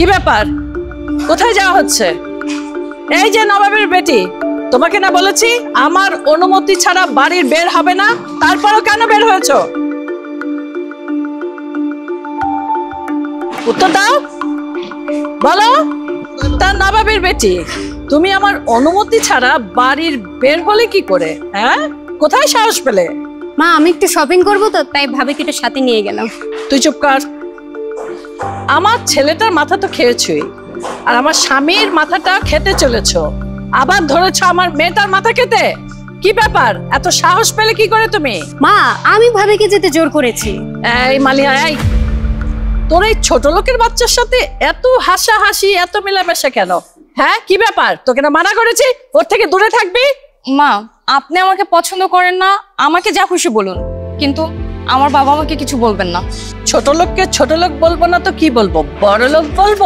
কি ব্যাপার? কোথায় যাওয়া হচ্ছে? এই যে নবাবের বেটি, তোমাকে না বলেছি আমার অনুমতি ছাড়া বাড়ির বের হবে না, তারপরও কেন বের হয়েছো? উত্তর দাও, বলো। তার নবাবের বেটি, তুমি আমার অনুমতি ছাড়া বাড়ির বের হলে কি করে? হ্যাঁ, কোথায় সাহস পেলে? মা, আমি একটু শপিং করবো তো, তাই ভাবিকে একটু সাথে নিয়ে গেলাম। তুই চুপ কর। আমার ছেলেটার মাথা তো খেয়েছই, আর আমার স্বামীর মাথাটা খেতে চলেছ, আবার ধরেছ আমার মেয়েটার মাথা খেতে। কি ব্যাপার? এত সাহস পেলে কি করে তুমি? মা, আমি ভাবিকে যেতে জোর করেছি। এই মালিয়া, এই তোর এই ছোট লোকের বাচ্চার সাথে এত হাসাহাসি, এত মেলামেশা কেন? হ্যাঁ, কি ব্যাপার? তোকে না মানা করেছি ওর থেকে দূরে থাকবি? মা, আপনি আমাকে পছন্দ করেন না, আমাকে যা খুশি বলুন, কিন্তু আমার বাবা আমাকে কিছু বলবেন না। ছোট লোককে ছোট লোক বলবো না তো কি বলবো? বড় লোক বলবো।